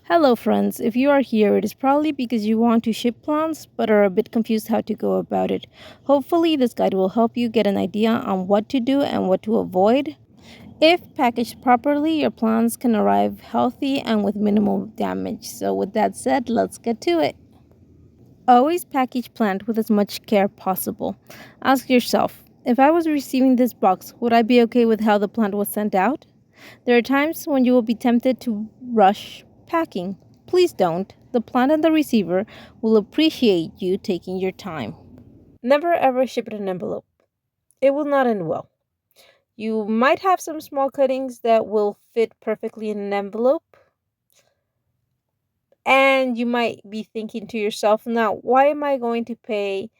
Hello friends, if you are here, it is probably because you want to ship plants but are a bit confused how to go about it. Hopefully this guide will help you get an idea on what to do and what to avoid. If packaged properly, your plants can arrive healthy and with minimal damage. So with that said, let's get to it. Always package plant with as much care possible. Ask yourself, if I was receiving this box, would I be okay with how the plant was sent out? There are times when you will be tempted to rush packing. Please don't. The plant and the receiver will appreciate you taking your time. Never ever ship in an envelope. It will not end well. You might have some small cuttings that will fit perfectly in an envelope, and you might be thinking to yourself, now, why am I going to pay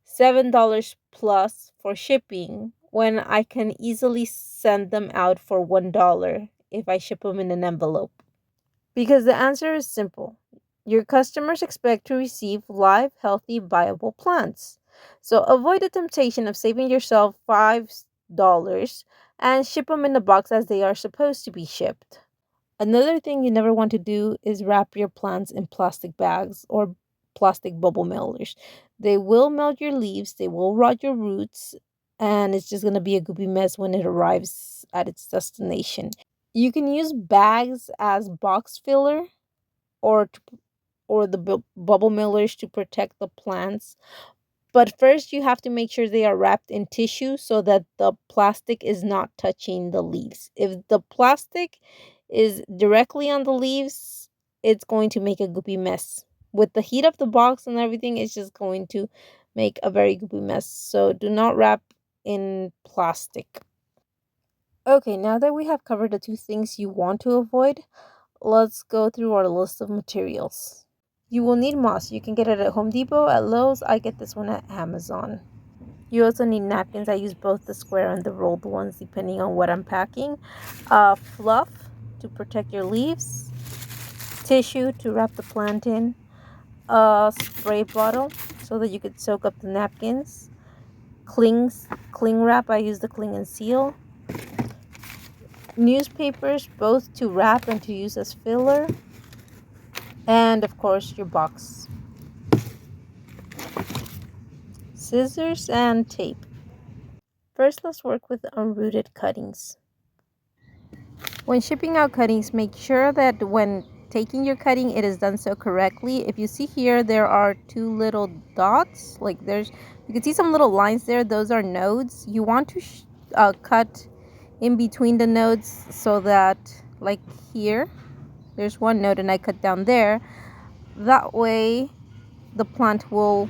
$7 plus for shipping when I can easily send them out for $1 if I ship them in an envelope? Because the answer is simple. Your customers expect to receive live, healthy, viable plants. So avoid the temptation of saving yourself $5 and ship them in the box as they are supposed to be shipped. Another thing you never want to do is wrap your plants in plastic bags or plastic bubble melters. They will melt your leaves, they will rot your roots, and it's just going to be a goopy mess when it arrives at its destination. You can use bags as box filler or the bubble millers to protect the plants. But first, you have to make sure they are wrapped in tissue so that the plastic is not touching the leaves. If the plastic is directly on the leaves, it's going to make a goopy mess. With the heat of the box and everything, it's just going to make a very goopy mess. So do not wrap in plastic. Okay, now that we have covered the two things you want to avoid, let's go through our list of materials. You will need moss. You can get it at Home Depot, at Lowe's. I get this one at Amazon. You also need napkins. I use both the square and the rolled ones depending on what I'm packing. Fluff to protect your leaves. Tissue to wrap the plant in. A spray bottle so that you could soak up the napkins. Cling wrap. I use the cling and seal. Newspapers, both to wrap and to use as filler. And of course, your box. Scissors and tape. First, let's work with unrooted cuttings. When shipping out cuttings, make sure that when taking your cutting, it is done so correctly. If you see here, there are two little dots. You can see some little lines there. Those are nodes. You want to cut in between the nodes so that, like here, there's one node and I cut down there. That way, the plant will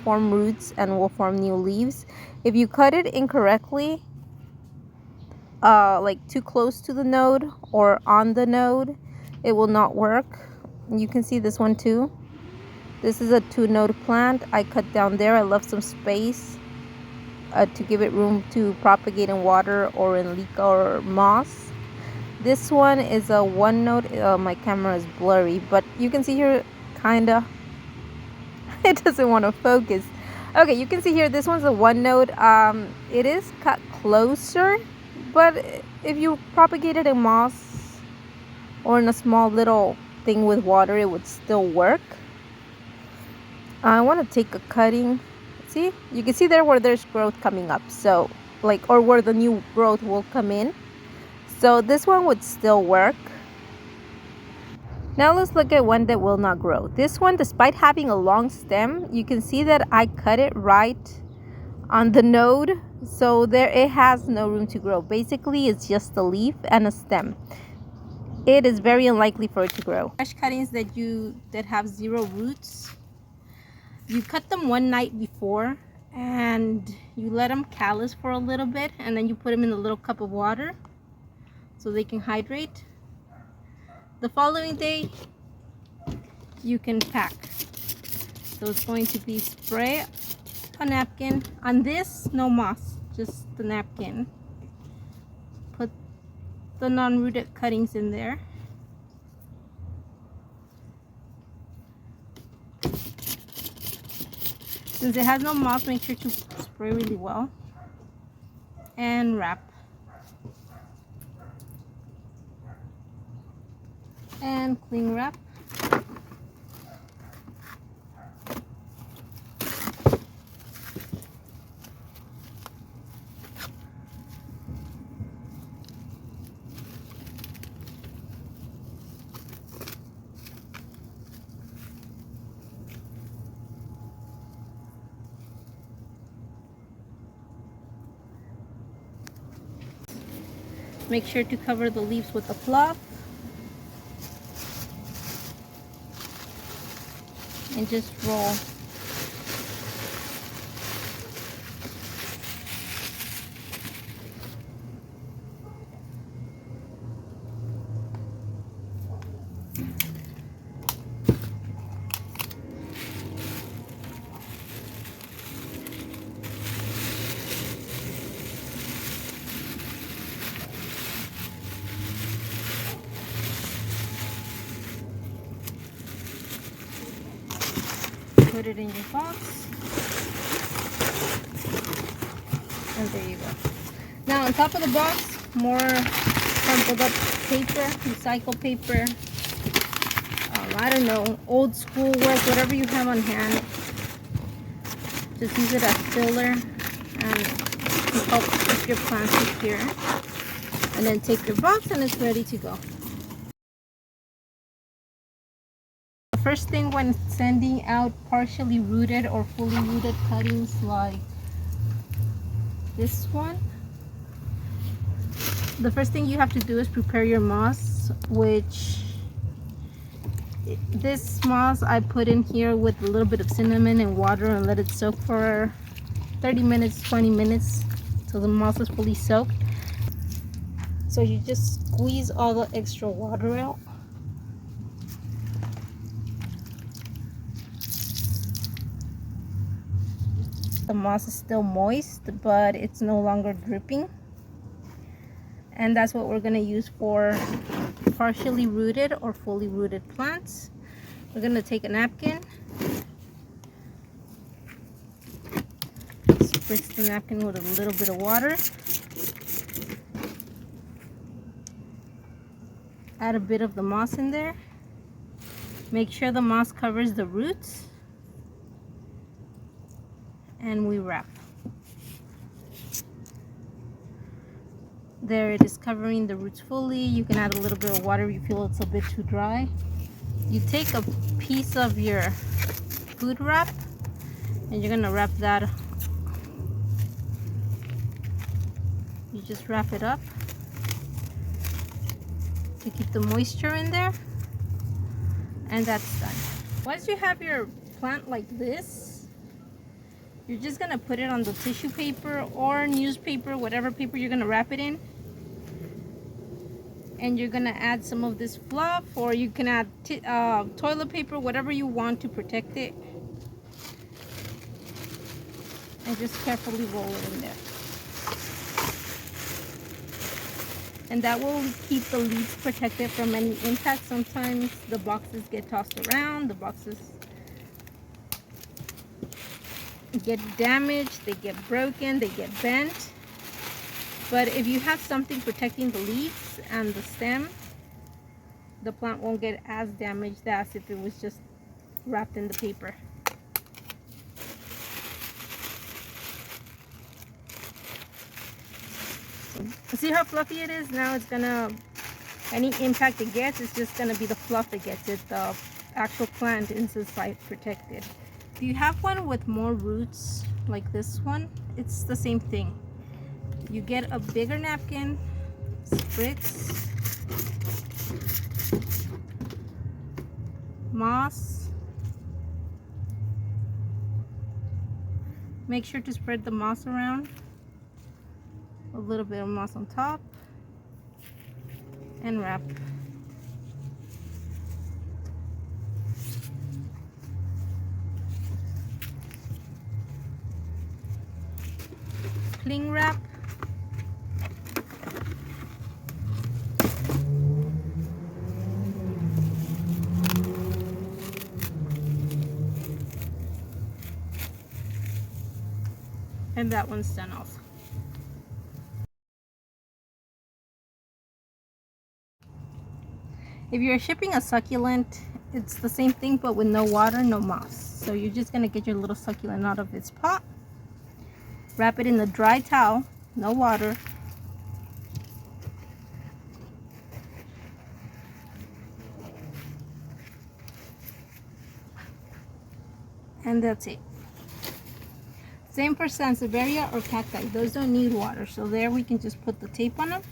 form roots and will form new leaves. If you cut it incorrectly, like too close to the node or on the node, it will not work. You can see this one too. This is a 2-node plant. I cut down there. I left some space to give it room to propagate in water or in leek or moss. This one is a 1-node. My camera is blurry, but you can see here kinda it doesn't want to focus. Okay, you can see here this one's a 1-node. It is cut closer, but if you propagate it in moss or in a small little thing with water, it would still work. I want to take a cutting. See, you can see there where there's growth coming up, so or where the new growth will come in. So this one would still work. Now let's look at one that will not grow. This one, despite having a long stem, you can see that I cut it right on the node, so there it has no room to grow. Basically, it's just a leaf and a stem. It is very unlikely for it to grow. Fresh cuttings that have 0 roots, you cut them one night before and you let them callus for a little bit, and then you put them in a little cup of water so they can hydrate. The following day, you can pack. So it's going to be spray a napkin. On this, no moss, just the napkin. Put the non-rooted cuttings in there. Since it has no moss, make sure to spray really well. And wrap. And cling wrap. Make sure to cover the leaves with a cloth and just roll. Put it in your box. And there you go. Now on top of the box, more crumpled up paper, recycled paper. I don't know, old school work, whatever you have on hand. Just use it as filler and help keep your plants secure. And then take your box and it's ready to go. The first thing when sending out partially rooted or fully rooted cuttings like this one, the first thing you have to do is prepare your moss, which this moss I put in here with a little bit of cinnamon and water and let it soak for 30 minutes, 20 minutes till the moss is fully soaked. So you just squeeze all the extra water out. The moss is still moist, but it's no longer dripping. And that's what we're gonna use for partially rooted or fully rooted plants. We're gonna take a napkin, spritz the napkin with a little bit of water, add a bit of the moss in there, make sure the moss covers the roots, and we wrap. There it is, covering the roots fully. You can add a little bit of water if you feel it's a bit too dry. You take a piece of your food wrap and you're gonna wrap that. You just wrap it up to keep the moisture in there, and that's done. Once you have your plant like this, you're just gonna put it on the tissue paper or newspaper, whatever paper you're gonna wrap it in, and you're gonna add some of this fluff, or you can add toilet paper, whatever you want to protect it, and just carefully roll it in there. And that will keep the leaves protected from any impact. Sometimes the boxes get tossed around, the boxes get damaged, they get broken, they get bent. But if you have something protecting the leaves and the stem, the plant won't get as damaged as if it was just wrapped in the paper. See how fluffy it is? Now it's gonna, any impact it gets, it's just gonna be the fluff that gets it. The actual plant is inside protected. If you have one with more roots like this one, it's the same thing. You get a bigger napkin, spritz moss. Make sure to spread the moss around. A little bit of moss on top, and wrap. Cling wrap. And that one's done also. If you're shipping a succulent, it's the same thing but with no water, no moss. So you're just gonna get your little succulent out of its pot, wrap it in a dry towel, no water, and that's it. Same for sansevieria or cacti. Those don't need water, so there we can just put the tape on them.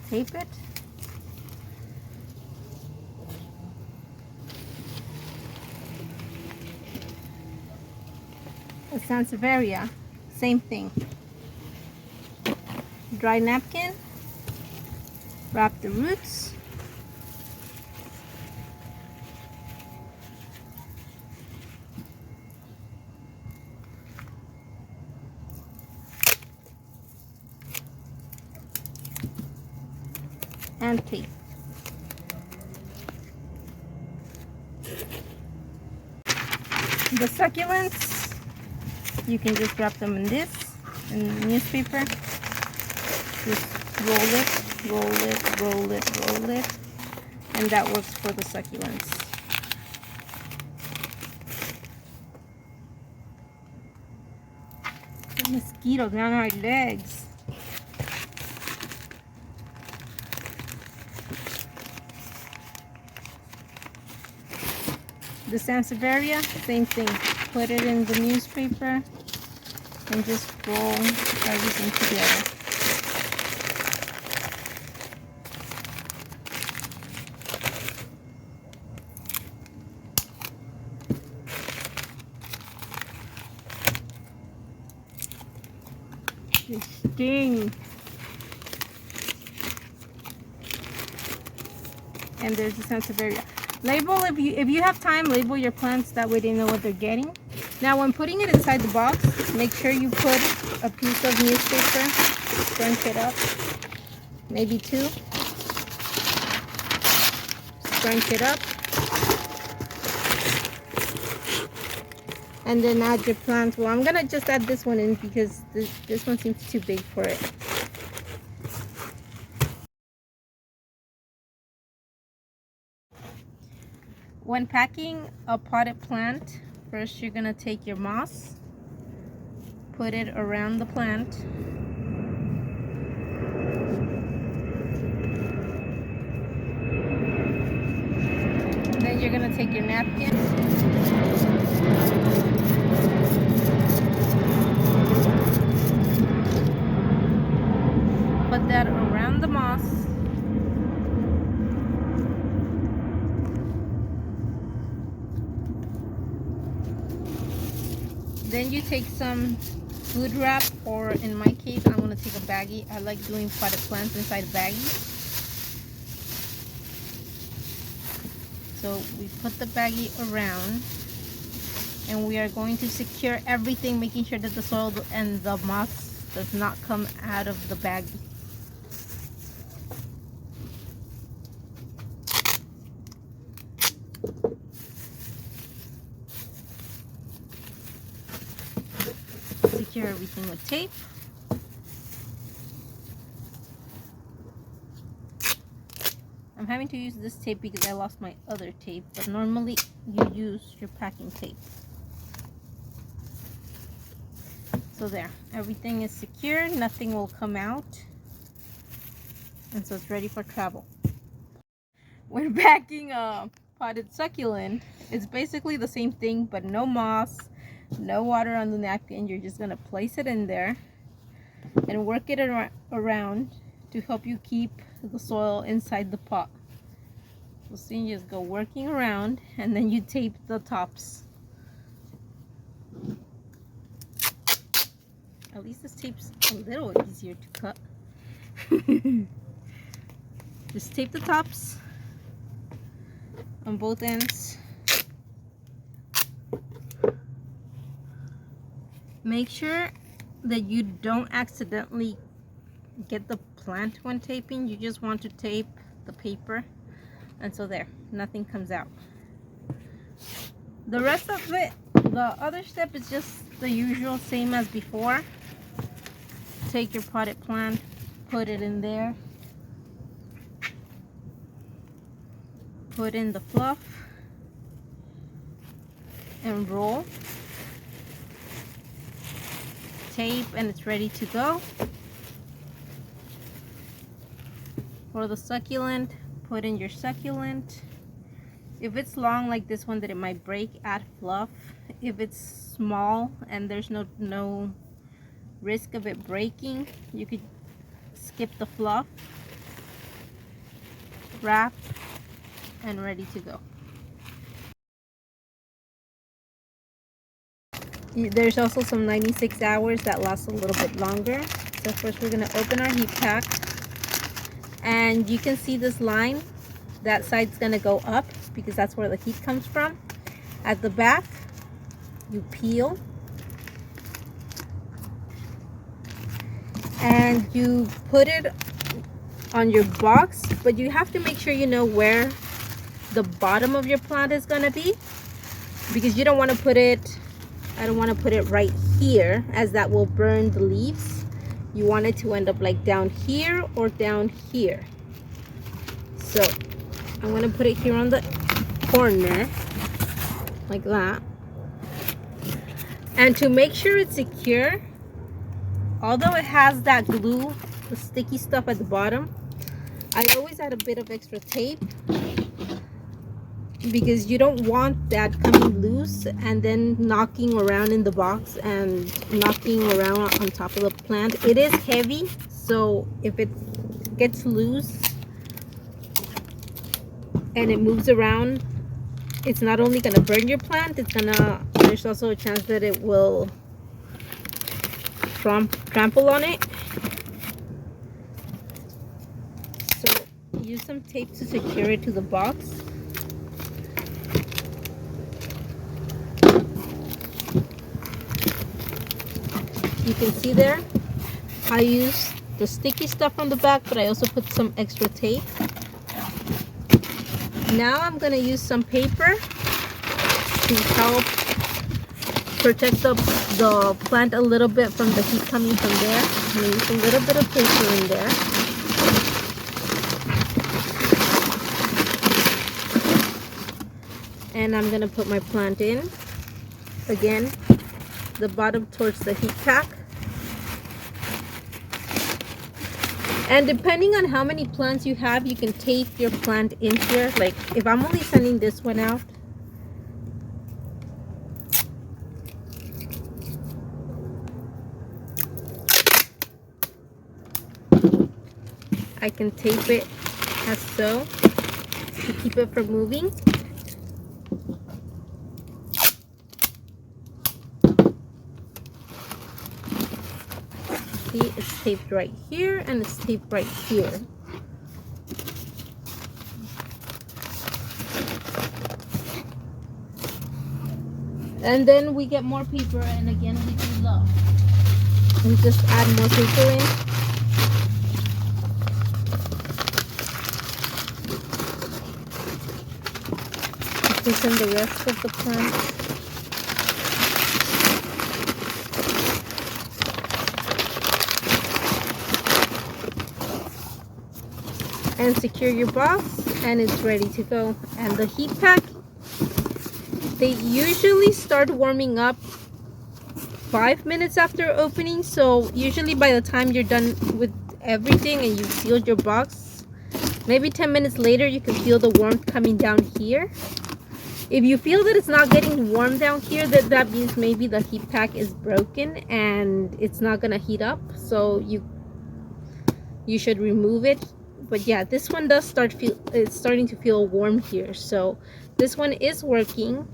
Tape it. The sansevieria, same thing. Dry napkin, wrap the roots. And tape. The succulents, you can just wrap them in this, in newspaper. Just roll it, roll it, roll it, roll it, and that works for the succulents. The mosquitoes on our legs. The sansevieria, same thing. Put it in the newspaper and just roll everything together. They sting. And there's the sansevieria. Label, if you have time, label your plants, that way they know what they're getting. Now when putting it inside the box, make sure you put a piece of newspaper, scrunch it up, maybe two, scrunch it up, and then add your plants. Well, I'm gonna just add this one in because this one seems too big for it. When packing a potted plant, first you're gonna take your moss, put it around the plant, then you're gonna take your napkin, put that around the moss, then you take some food wrap, or in my case I'm going to take a baggie. I like doing potted plants inside a baggie. So we put the baggie around and we are going to secure everything, making sure that the soil and the moss does not come out of the baggie. Secure everything with tape. I'm having to use this tape because I lost my other tape, but normally you use your packing tape. So there, everything is secure, nothing will come out, and so it's ready for travel. When packing a potted succulent, it's basically the same thing, but no moss, no water on the napkin. You're just gonna place it in there and work it around to help you keep the soil inside the pot. So you just go working around and then you tape the tops. At least this tape's a little easier to cut. Just tape the tops on both ends. Make sure that you don't accidentally get the plant when taping. You just want to tape the paper, and so there, nothing comes out. The rest of it, the other step is just the usual, same as before. Take your potted plant, put it in there, put in the fluff, and roll. Tape, and it's ready to go. For the succulent, put in your succulent. If it's long like this one that it might break, add fluff. If it's small and there's no risk of it breaking, you could skip the fluff. Wrap, and ready to go. There's also some 96 hours that lasts a little bit longer. So first we're going to open our heat pack, and you can see this line. That side's going to go up because that's where the heat comes from. At the back, you peel and you put it on your box, but you have to make sure you know where the bottom of your plant is going to be, because you don't want to put it, I don't want to put it right here, as that will burn the leaves. You want it to end up like down here or down here. So I'm going to put it here on the corner like that. And to make sure it's secure, although it has that glue, the sticky stuff at the bottom, I always add a bit of extra tape, because you don't want that coming loose and then knocking around in the box and knocking around on top of the plant. It is heavy, so if it gets loose and it moves around, it's not only going to burn your plant, there's also a chance that it will trample on it. So use some tape to secure it to the box. You can see there, I use the sticky stuff on the back, but I also put some extra tape. Now I'm going to use some paper to help protect the plant a little bit from the heat coming from there. I'm going to use a little bit of paper in there. And I'm going to put my plant in. Again, the bottom towards the heat pack. And depending on how many plants you have, you can tape your plant in here. Like if I'm only sending this one out, I can tape it as so to keep it from moving. See, it's taped right here and it's taped right here. And then we get more paper, and again we do love. We just add more paper in. Put in the rest of the plant. And secure your box, and it's ready to go. And the heat pack, they usually start warming up 5 minutes after opening, so usually by the time you're done with everything and you've sealed your box, maybe 10 minutes later you can feel the warmth coming down here. If you feel that it's not getting warm down here, that means maybe the heat pack is broken and it's not gonna heat up, so you should remove it. But yeah, this one does it's starting to feel warm here, so this one is working.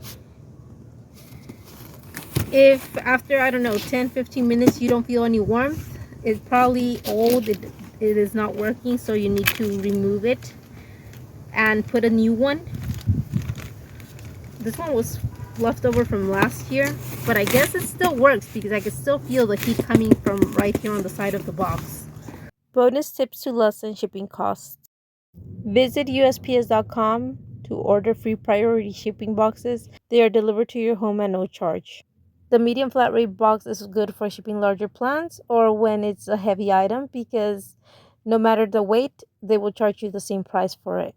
If after, I don't know, 10-15 minutes you don't feel any warmth, it's probably old, it is not working, so you need to remove it and put a new one. This one was left over from last year, but I guess it still works because I can still feel the heat coming from right here on the side of the box. Bonus tips to lessen shipping costs. Visit USPS.com to order free priority shipping boxes. They are delivered to your home at no charge. The medium flat rate box is good for shipping larger plants or when it's a heavy item because no matter the weight, they will charge you the same price for it.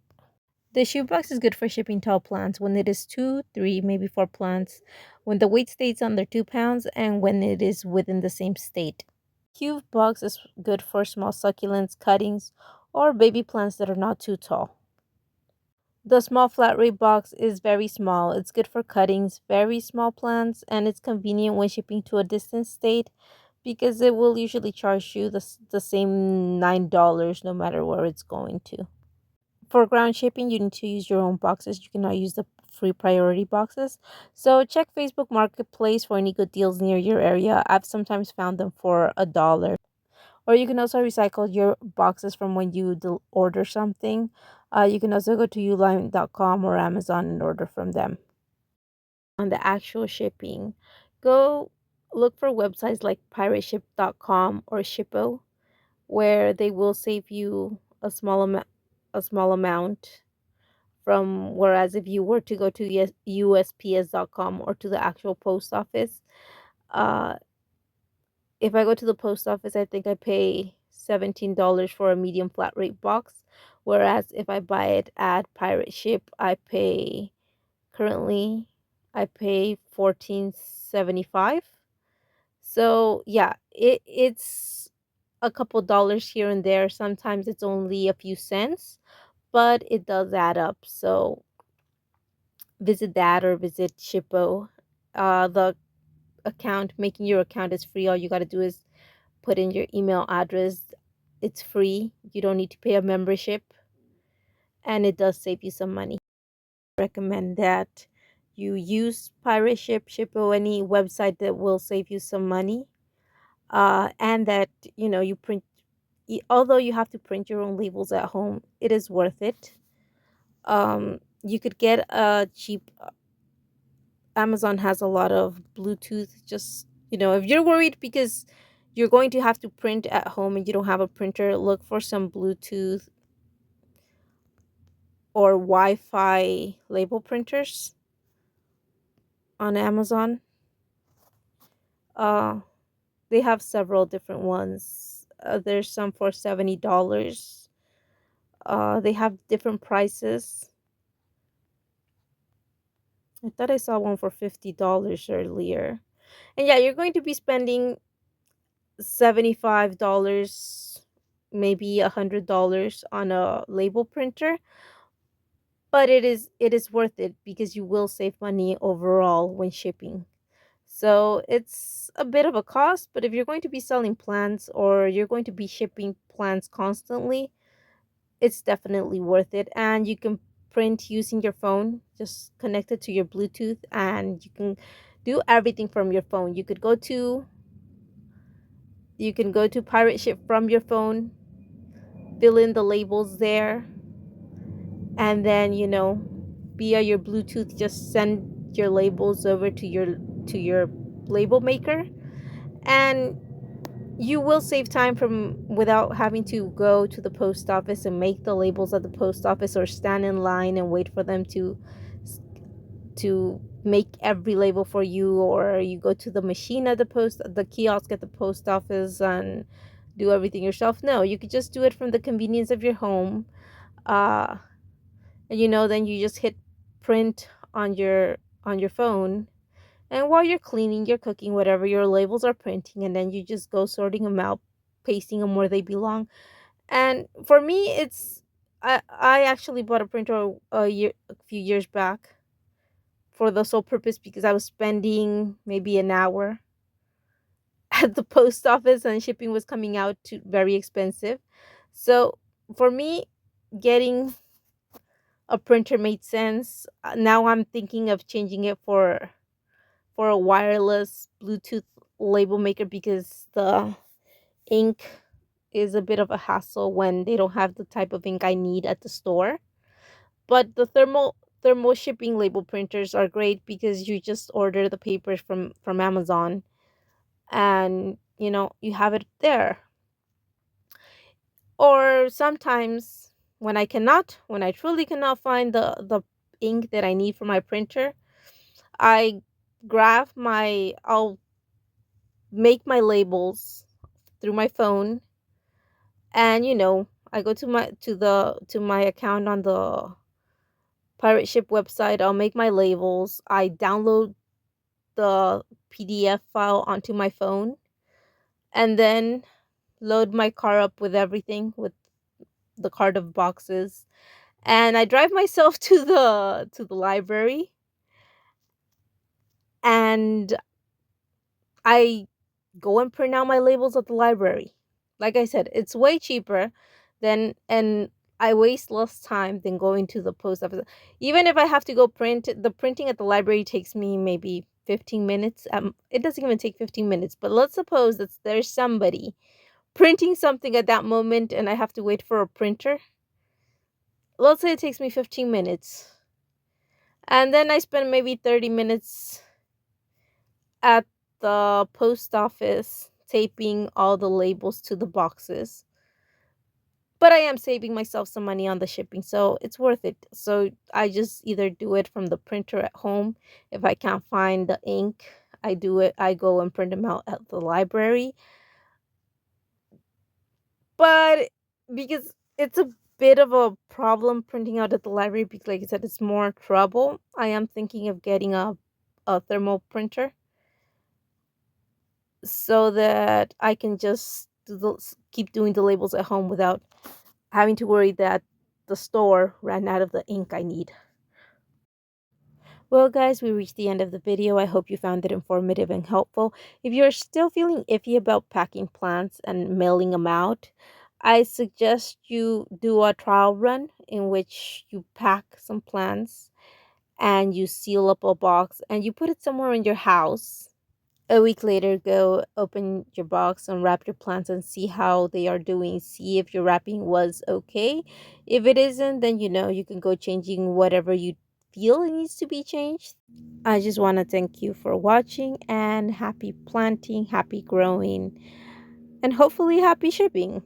The shoebox is good for shipping tall plants when it is two, three, maybe four plants, when the weight stays under 2 pounds, and when it is within the same state. Cube box is good for small succulents, cuttings, or baby plants that are not too tall. The small flat rate box is very small. It's good for cuttings, very small plants, and it's convenient when shipping to a distant state because it will usually charge you the same $9 no matter where it's going to. For ground shipping, you need to use your own boxes. You cannot use the free priority boxes. So check Facebook Marketplace for any good deals near your area. I've sometimes found them for $1. Or you can also recycle your boxes from when you order something. You can also go to uline.com or Amazon and order from them. On the actual shipping, go look for websites like pirateship.com or Shippo, where they will save you a small amount from, whereas if you were to go to USPS.com or to the actual post office, uh if I go to the post office, I think I pay $17 for a medium flat rate box, whereas if I buy it at Pirate Ship, I pay 14.75. So yeah, it's a couple dollars here and there. Sometimes it's only a few cents, but it does add up. So visit that or visit Shippo. The account, making your account is free. All you got to do is put in your email address. It's free. You don't need to pay a membership, and it does save you some money. I recommend that you use Pirate Ship, Shippo, any website that will save you some money. And that you print. Although you have to print your own labels at home, it is worth it. You could get a cheap. Amazon has a lot of Bluetooth. Just if you're worried because you're going to have to print at home and you don't have a printer, look for some Bluetooth or Wi-Fi label printers on Amazon. Uh, they have several different ones. There's some for $70. They have different prices. I thought I saw one for $50 earlier. And yeah, you're going to be spending $75, maybe $100 on a label printer, but it is worth it because you will save money overall when shipping. So it's a bit of a cost, but if you're going to be selling plants or you're going to be shipping plants constantly, it's definitely worth it. And you can print using your phone, just connect it to your Bluetooth, and you can do everything from your phone. You can go to Pirate Ship from your phone, fill in the labels there, and then via your Bluetooth just send your labels over to your label maker, and you will save time from without having to go to the post office and make the labels at the post office or stand in line and wait for them to make every label for you, or you go to the machine at the kiosk at the post office and do everything yourself. No, you could just do it from the convenience of your home. uh and then you just hit print on your phone, and while you're cleaning, you're cooking, whatever, your labels are printing, and then you just go sorting them out, pasting them where they belong. And for me, I actually bought a printer a few years back for the sole purpose because I was spending maybe an hour at the post office and shipping was coming out to very expensive. So for me, getting a printer made sense. Now I'm thinking of changing it for a wireless Bluetooth label maker because the ink is a bit of a hassle when they don't have the type of ink I need at the store. But the thermal shipping label printers are great because you just order the papers from Amazon, and you have it there. Or sometimes when I truly cannot find the ink that I need for my printer, I I'll make my labels through my phone, and I go to my account on the pirate ship website. I'll make my labels. I download the PDF file onto my phone, and then load my car up with everything, with the cart of boxes, and I drive myself to the library, and I go and print out my labels at the library. Like I said, it's way cheaper than and I waste less time than going to the post office. Even if I have to go print, the printing at the library takes me maybe 15 minutes. It doesn't even take 15 minutes, but let's suppose that there's somebody printing something at that moment and I have to wait for a printer. Let's say it takes me 15 minutes. And then I spend maybe 30 minutes at the post office taping all the labels to the boxes. But I am saving myself some money on the shipping, so it's worth it. So I just either do it from the printer at home. If I can't find the ink, I go and print them out at the library. But because it's a bit of a problem printing out at the library, because like I said, it's more trouble, I am thinking of getting a thermal printer so that I can just keep doing the labels at home without having to worry that the store ran out of the ink I need. Well, guys, we reached the end of the video. I hope you found it informative and helpful. If you're still feeling iffy about packing plants and mailing them out, I suggest you do a trial run in which you pack some plants and you seal up a box and you put it somewhere in your house. A week later, go open your box, unwrap your plants, and see how they are doing. See if your wrapping was okay. If it isn't, then you can go changing whatever you feel it needs to be changed. I just want to thank you for watching, and happy planting, happy growing, and hopefully happy shipping.